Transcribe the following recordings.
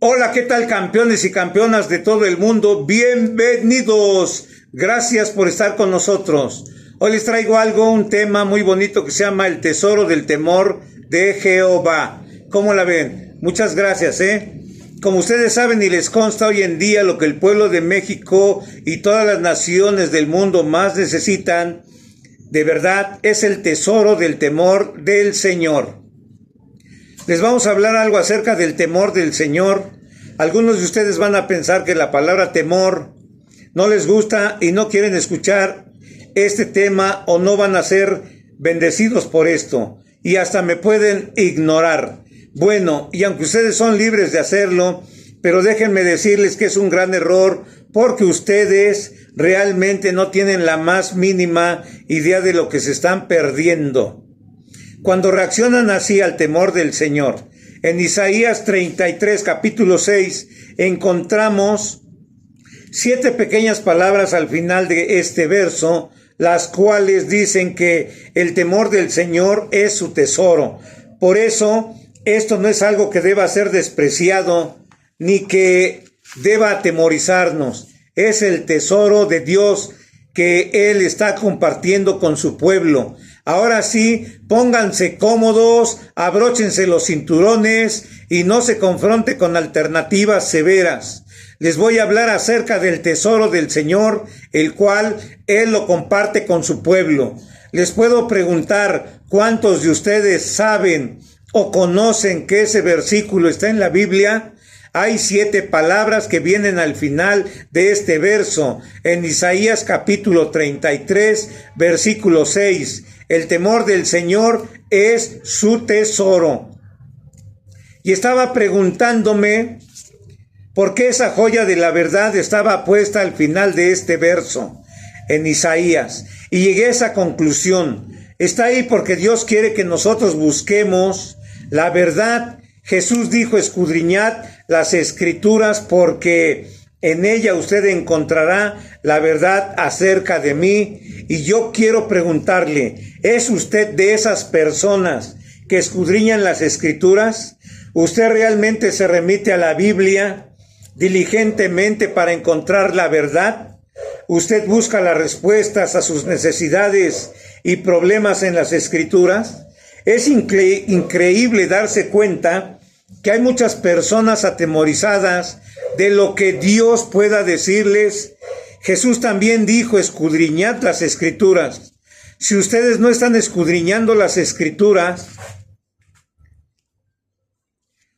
Hola, ¿qué tal, campeones y campeonas de todo el mundo? Bienvenidos. Gracias por estar con nosotros. Hoy les traigo un tema muy bonito que se llama El Tesoro del Temor de Jehová. ¿Cómo la ven? Muchas gracias, Como ustedes saben y les consta hoy en día, lo que el pueblo de México y todas las naciones del mundo más necesitan, de verdad, es el tesoro del temor del Señor. Les vamos a hablar algo acerca del temor del Señor. Algunos de ustedes van a pensar que la palabra temor no les gusta y no quieren escuchar este tema o no van a ser bendecidos por esto y hasta me pueden ignorar. Bueno, y aunque ustedes son libres de hacerlo, pero déjenme decirles que es un gran error porque ustedes realmente no tienen la más mínima idea de lo que se están perdiendo. Cuando reaccionan así al temor del Señor, en Isaías 33, capítulo 6, encontramos 7 pequeñas palabras al final de este verso, las cuales dicen que el temor del Señor es su tesoro. Por eso, esto no es algo que deba ser despreciado, ni que deba atemorizarnos. Es el tesoro de Dios que Él está compartiendo con su pueblo. Ahora sí, pónganse cómodos, abróchense los cinturones y no se confronte con alternativas severas. Les voy a hablar acerca del tesoro del Señor, el cual Él lo comparte con su pueblo. Les puedo preguntar, ¿cuántos de ustedes saben o conocen que ese versículo está en la Biblia? Hay 7 palabras que vienen al final de este verso, en Isaías capítulo 33, versículo 6. El temor del Señor es su tesoro. Y estaba preguntándome por qué esa joya de la verdad estaba puesta al final de este verso, en Isaías. Y llegué a esa conclusión. Está ahí porque Dios quiere que nosotros busquemos la verdad. Jesús dijo: escudriñad las Escrituras porque en ella usted encontrará la verdad acerca de mí. Y yo quiero preguntarle, ¿es usted de esas personas que escudriñan las Escrituras? ¿Usted realmente se remite a la Biblia diligentemente para encontrar la verdad? ¿Usted busca las respuestas a sus necesidades y problemas en las Escrituras? Es increíble darse cuenta que hay muchas personas atemorizadas de lo que Dios pueda decirles. Jesús también dijo: escudriñad las Escrituras. Si ustedes no están escudriñando las Escrituras,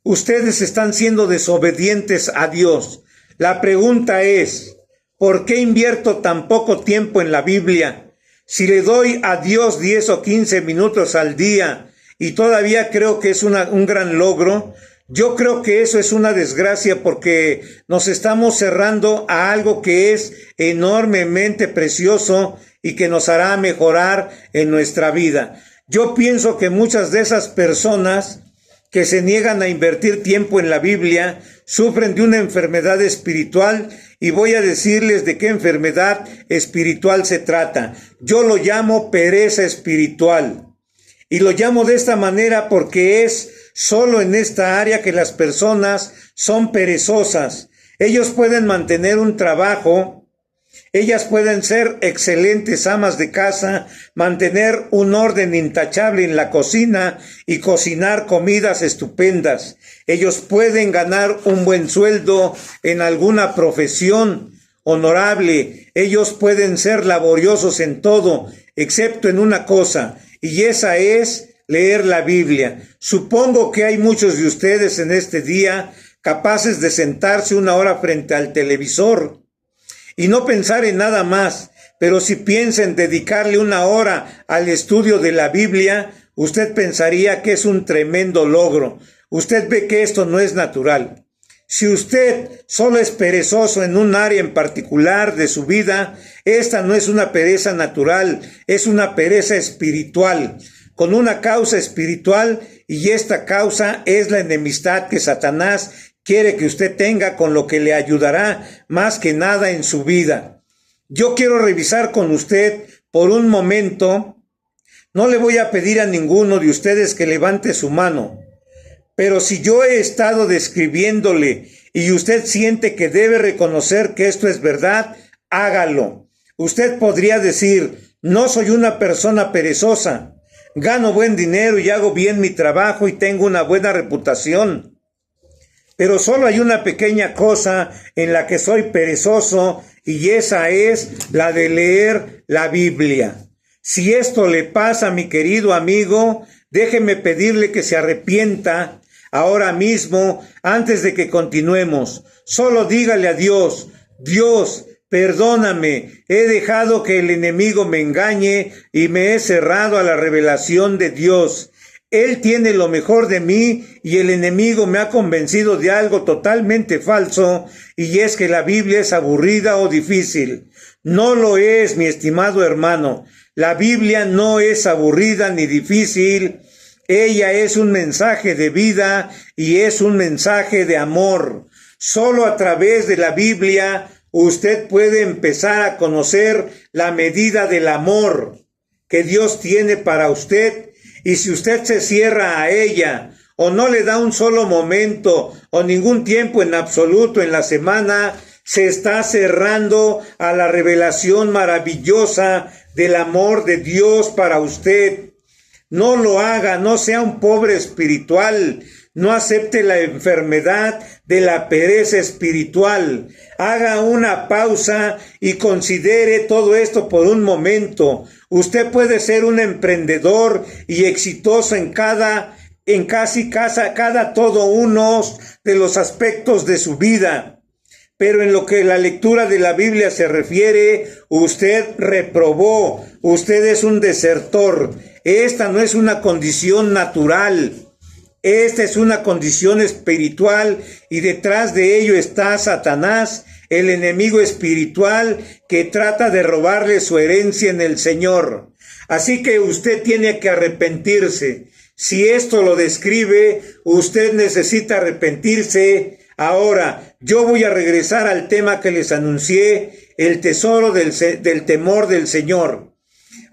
ustedes están siendo desobedientes a Dios. La pregunta es, ¿por qué invierto tan poco tiempo en la Biblia? Si le doy a Dios 10 o 15 minutos al día y todavía creo que es un gran logro, yo creo que eso es una desgracia porque nos estamos cerrando a algo que es enormemente precioso y que nos hará mejorar en nuestra vida. Yo pienso que muchas de esas personas que se niegan a invertir tiempo en la Biblia sufren de una enfermedad espiritual, y voy a decirles de qué enfermedad espiritual se trata. Yo lo llamo pereza espiritual, y lo llamo de esta manera porque es solo en esta área que las personas son perezosas. Ellos pueden mantener un trabajo, ellas pueden ser excelentes amas de casa, mantener un orden intachable en la cocina y cocinar comidas estupendas. Ellos pueden ganar un buen sueldo en alguna profesión honorable. Ellos pueden ser laboriosos en todo, excepto en una cosa, y esa es leer la Biblia. Supongo que hay muchos de ustedes en este día capaces de sentarse 1 hora frente al televisor y no pensar en nada más, pero si piensa en dedicarle 1 hora al estudio de la Biblia, usted pensaría que es un tremendo logro. Usted ve que esto no es natural. Si usted solo es perezoso en un área en particular de su vida, esta no es una pereza natural, es una pereza espiritual, con una causa espiritual, y esta causa es la enemistad que Satanás quiere que usted tenga con lo que le ayudará más que nada en su vida. Yo quiero revisar con usted por un momento. No le voy a pedir a ninguno de ustedes que levante su mano, Pero si yo he estado describiéndole y usted siente que debe reconocer que esto es verdad, hágalo. Usted podría decir, no soy una persona perezosa, gano buen dinero y hago bien mi trabajo y tengo una buena reputación. Pero solo hay una pequeña cosa en la que soy perezoso y esa es la de leer la Biblia. Si esto le pasa a mi querido amigo, déjeme pedirle que se arrepienta ahora mismo antes de que continuemos. Solo dígale a Dios, Dios, perdóname, he dejado que el enemigo me engañe y me he cerrado a la revelación de Dios. Él tiene lo mejor de mí y el enemigo me ha convencido de algo totalmente falso, y es que la Biblia es aburrida o difícil. No lo es, mi estimado hermano. La Biblia no es aburrida ni difícil. Ella es un mensaje de vida y es un mensaje de amor. Solo a través de la Biblia usted puede empezar a conocer la medida del amor que Dios tiene para usted. Y si usted se cierra a ella o no le da un solo momento o ningún tiempo en absoluto en la semana, se está cerrando a la revelación maravillosa del amor de Dios para usted. No lo haga, no sea un pobre espiritual, no acepte la enfermedad de la pereza espiritual. Haga una pausa y considere todo esto por un momento. Usted puede ser un emprendedor y exitoso en cada todo uno de los aspectos de su vida. Pero en lo que la lectura de la Biblia se refiere, usted reprobó, usted es un desertor. Esta no es una condición natural, esta es una condición espiritual y detrás de ello está Satanás, el enemigo espiritual que trata de robarle su herencia en el Señor. Así que usted tiene que arrepentirse. Si esto lo describe, usted necesita arrepentirse. Ahora, yo voy a regresar al tema que les anuncié, el tesoro del temor del Señor.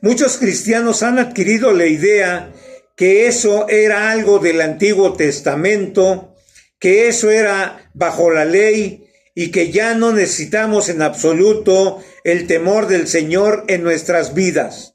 Muchos cristianos han adquirido la idea que eso era algo del Antiguo Testamento, que eso era bajo la ley y que ya no necesitamos en absoluto el temor del Señor en nuestras vidas.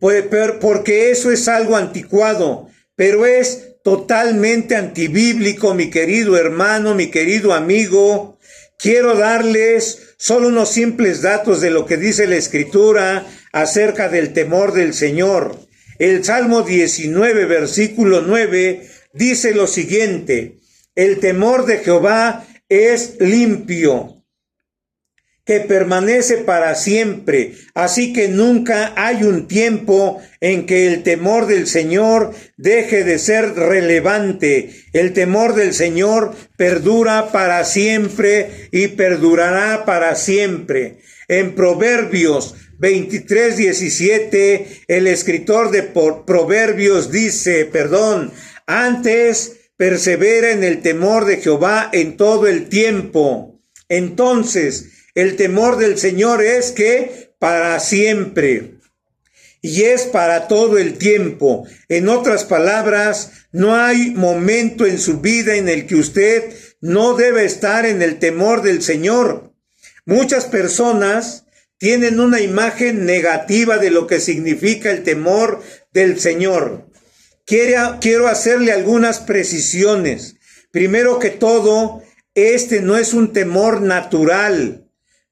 Porque eso es algo anticuado, pero es totalmente antibíblico, mi querido hermano, mi querido amigo. Quiero darles solo unos simples datos de lo que dice la Escritura acerca del temor del Señor. El Salmo 19, versículo 9, dice lo siguiente: el temor de Jehová es limpio, que permanece para siempre. Así que nunca hay un tiempo en que el temor del Señor deje de ser relevante. El temor del Señor perdura para siempre y perdurará para siempre. En Proverbios 23:17, el escritor de Proverbios dice, antes persevera en el temor de Jehová en todo el tiempo. Entonces, el temor del Señor es que para siempre y es para todo el tiempo. En otras palabras, no hay momento en su vida en el que usted no debe estar en el temor del Señor. Muchas personas tienen una imagen negativa de lo que significa el temor del Señor. Quiero hacerle algunas precisiones. Primero que todo, este no es un temor natural.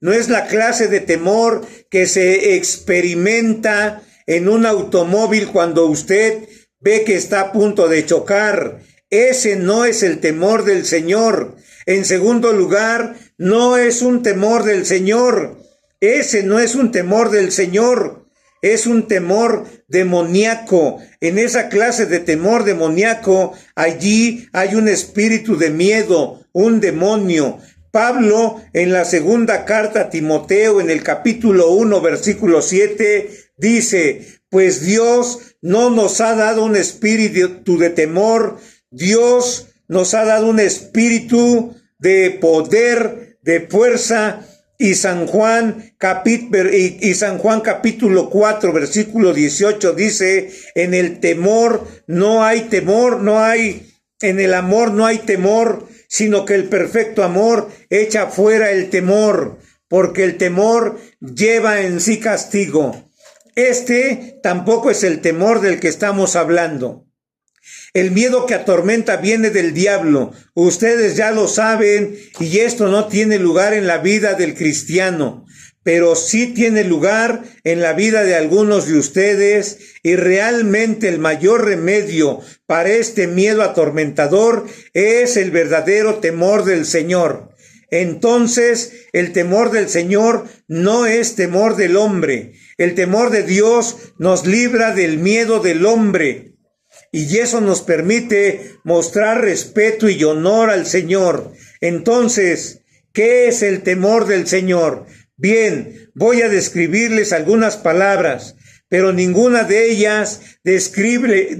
No es la clase de temor que se experimenta en un automóvil cuando usted ve que está a punto de chocar. Ese no es el temor del Señor. En segundo lugar, no es un temor del Señor. Ese no es un temor del Señor. Es un temor demoníaco. En esa clase de temor demoníaco, allí hay un espíritu de miedo, un demonio. Pablo, en la segunda carta a Timoteo, en el capítulo 1, versículo 7, dice, pues Dios no nos ha dado un espíritu de temor, Dios nos ha dado un espíritu de poder, de fuerza Y San Juan capítulo 4, versículo 18 dice, en el temor no hay temor, en el amor no hay temor, sino que el perfecto amor echa fuera el temor, porque el temor lleva en sí castigo. Este tampoco es el temor del que estamos hablando. El miedo que atormenta viene del diablo. Ustedes ya lo saben, y esto no tiene lugar en la vida del cristiano, pero sí tiene lugar en la vida de algunos de ustedes, y realmente el mayor remedio para este miedo atormentador es el verdadero temor del Señor. Entonces, el temor del Señor no es temor del hombre. El temor de Dios nos libra del miedo del hombre. Y eso nos permite mostrar respeto y honor al Señor. Entonces, ¿qué es el temor del Señor? Bien, voy a describirles algunas palabras, pero ninguna de ellas describe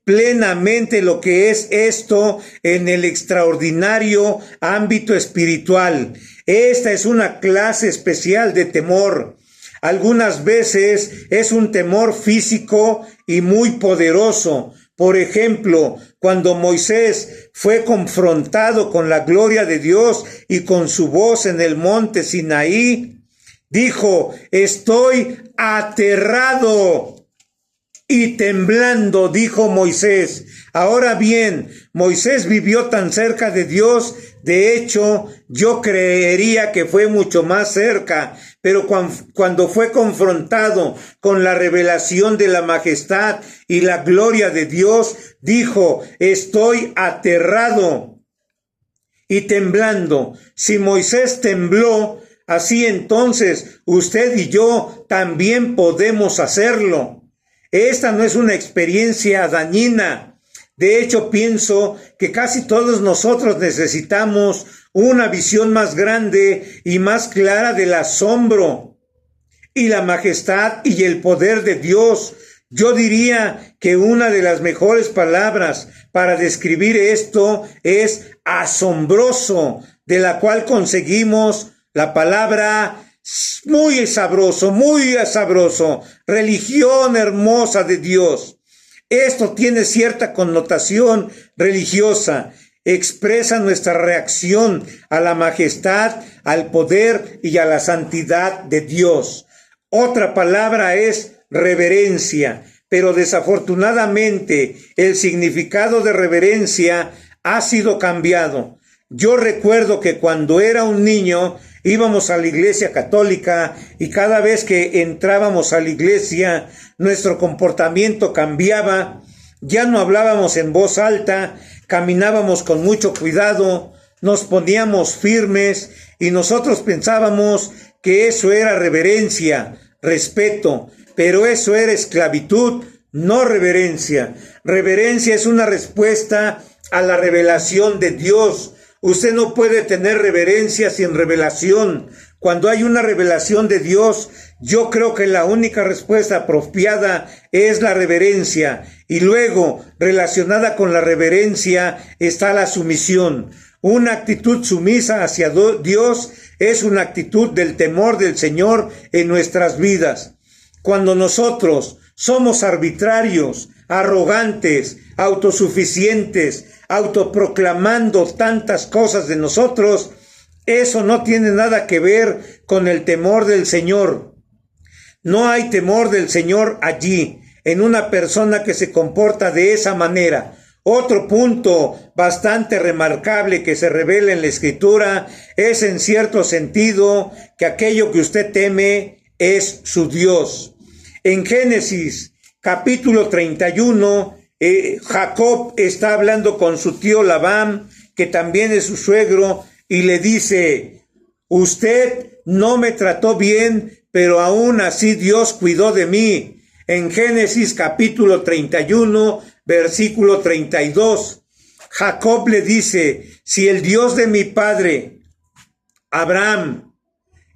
plenamente lo que es esto en el extraordinario ámbito espiritual. Esta es una clase especial de temor. Algunas veces es un temor físico y muy poderoso. Por ejemplo, cuando Moisés fue confrontado con la gloria de Dios y con su voz en el monte Sinaí, dijo, estoy aterrado y temblando, dijo Moisés. Ahora bien, Moisés vivió tan cerca de Dios, de hecho, yo creería que fue mucho más cerca, pero cuando fue confrontado con la revelación de la majestad y la gloria de Dios, dijo, estoy aterrado y temblando. Si Moisés tembló, así entonces usted y yo también podemos hacerlo. Esta no es una experiencia dañina. De hecho, pienso que casi todos nosotros necesitamos una visión más grande y más clara del asombro y la majestad y el poder de Dios. Yo diría que una de las mejores palabras para describir esto es asombroso, de la cual conseguimos la palabra muy sabroso, religión hermosa de Dios. Esto tiene cierta connotación religiosa, expresa nuestra reacción a la majestad, al poder y a la santidad de Dios. Otra palabra es reverencia, pero desafortunadamente el significado de reverencia ha sido cambiado. Yo recuerdo que cuando era un niño íbamos a la iglesia católica y cada vez que entrábamos a la iglesia nuestro comportamiento cambiaba. Ya no hablábamos en voz alta, caminábamos con mucho cuidado, nos poníamos firmes y nosotros pensábamos que eso era reverencia, respeto, pero eso era esclavitud, no reverencia. Reverencia es una respuesta a la revelación de Dios. Usted no puede tener reverencia sin revelación. Cuando hay una revelación de Dios, yo creo que la única respuesta apropiada es la reverencia. Y luego, relacionada con la reverencia, está la sumisión. Una actitud sumisa hacia Dios es una actitud del temor del Señor en nuestras vidas. Cuando nosotros somos arbitrarios, arrogantes, autosuficientes, autoproclamando tantas cosas de nosotros, eso no tiene nada que ver con el temor del Señor. No hay temor del Señor allí, en una persona que se comporta de esa manera. Otro punto bastante remarcable que se revela en la Escritura es en cierto sentido que aquello que usted teme es su Dios. En Génesis capítulo 31, Jacob está hablando con su tío Labán, que también es su suegro, y le dice, usted no me trató bien, pero aún así Dios cuidó de mí. En Génesis capítulo 31, versículo 32, Jacob le dice, si el Dios de mi padre, Abraham,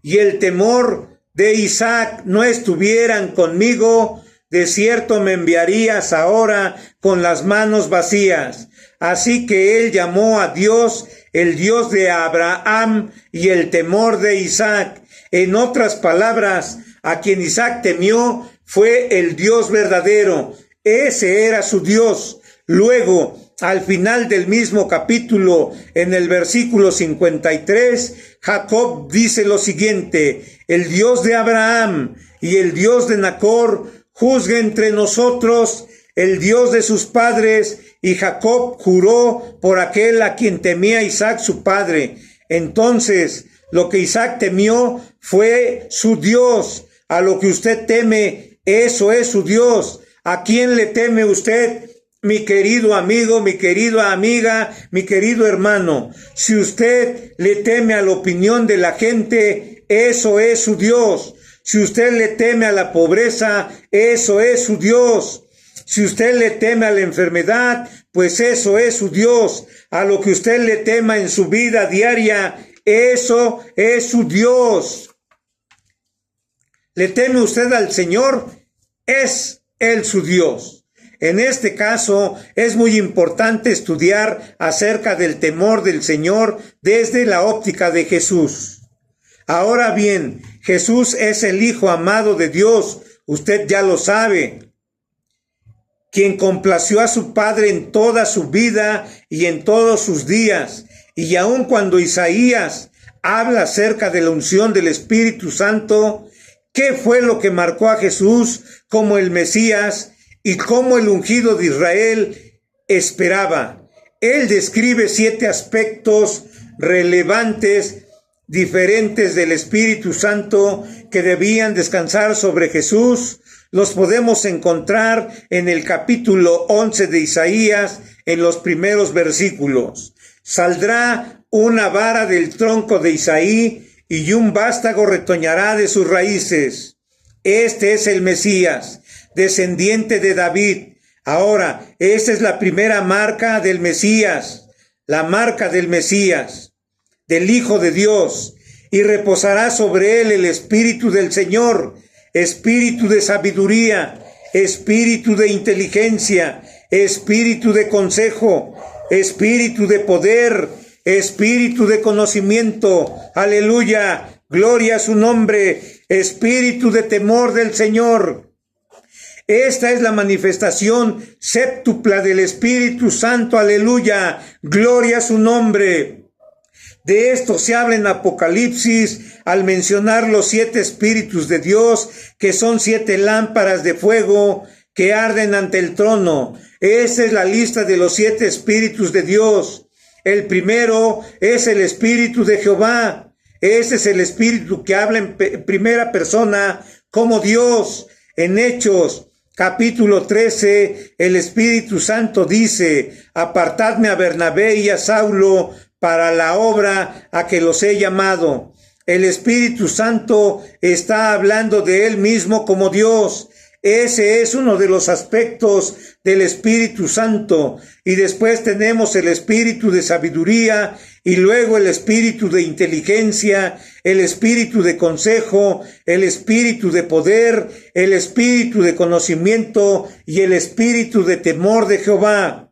y el temor de Isaac no estuvieran conmigo, de cierto me enviarías ahora con las manos vacías. Así que él llamó a Dios el Dios de Abraham y el temor de Isaac. En otras palabras, a quien Isaac temió fue el Dios verdadero. Ese era su Dios. Luego, al final del mismo capítulo, en el versículo 53, Jacob dice lo siguiente: el Dios de Abraham y el Dios de Nacor juzgue entre nosotros, el Dios de sus padres. Y Jacob juró por aquel a quien temía Isaac su padre. Entonces, lo que Isaac temió fue su Dios. A lo que usted teme, eso es su Dios. ¿A quién le teme usted? Mi querido amigo, mi querida amiga, mi querido hermano, si usted le teme a la opinión de la gente, eso es su Dios. Si usted le teme a la pobreza, eso es su Dios. Si usted le teme a la enfermedad, pues eso es su Dios. A lo que usted le tema en su vida diaria, eso es su Dios. ¿Le teme usted al Señor? Es Él su Dios. En este caso, es muy importante estudiar acerca del temor del Señor desde la óptica de Jesús. Ahora bien, Jesús es el Hijo amado de Dios, usted ya lo sabe, quien complació a su Padre en toda su vida y en todos sus días. Y aun cuando Isaías habla acerca de la unción del Espíritu Santo, ¿qué fue lo que marcó a Jesús como el Mesías y como el ungido de Israel esperaba? Él describe 7 aspectos relevantes, diferentes del Espíritu Santo que debían descansar sobre Jesús. Los podemos encontrar en el capítulo 11 de Isaías, en los primeros versículos. Saldrá una vara del tronco de Isaí y un vástago retoñará de sus raíces. Este es el Mesías, descendiente de David. Ahora, esta es la primera marca del Mesías, la marca del Mesías, del Hijo de Dios, y reposará sobre él el Espíritu del Señor, espíritu de sabiduría, espíritu de inteligencia, espíritu de consejo, espíritu de poder, espíritu de conocimiento. Aleluya, gloria a su nombre, espíritu de temor del Señor. Esta es la manifestación séptupla del Espíritu Santo. Aleluya, gloria a su nombre. De esto se habla en Apocalipsis al mencionar los 7 espíritus de Dios, que son 7 lámparas de fuego que arden ante el trono. Esa es la lista de los 7 espíritus de Dios. El primero es el Espíritu de Jehová. Ese es el espíritu que habla en primera persona como Dios. En Hechos capítulo 13, el Espíritu Santo dice: apartadme a Bernabé y a Saulo para la obra a que los he llamado. El Espíritu Santo está hablando de él mismo como Dios. Ese es uno de los aspectos del Espíritu Santo. Y después tenemos el Espíritu de sabiduría y luego el Espíritu de inteligencia, el Espíritu de consejo, el Espíritu de poder, el Espíritu de conocimiento y el Espíritu de temor de Jehová.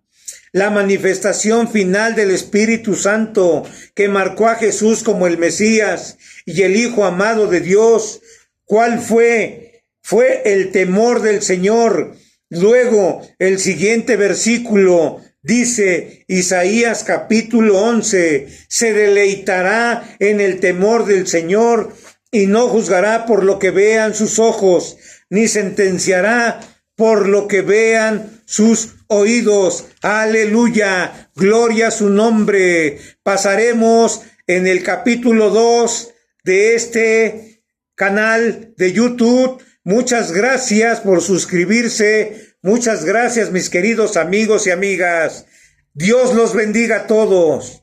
La manifestación final del Espíritu Santo que marcó a Jesús como el Mesías y el Hijo amado de Dios, ¿cuál fue? Fue el temor del Señor. Luego, el siguiente versículo dice, Isaías capítulo 11, se deleitará en el temor del Señor y no juzgará por lo que vean sus ojos, ni sentenciará por lo que vean sus oídos. Aleluya, gloria a su nombre. Pasaremos en el capítulo 2 de este canal de YouTube. Muchas gracias por suscribirse. Muchas gracias, mis queridos amigos y amigas. Dios los bendiga a todos.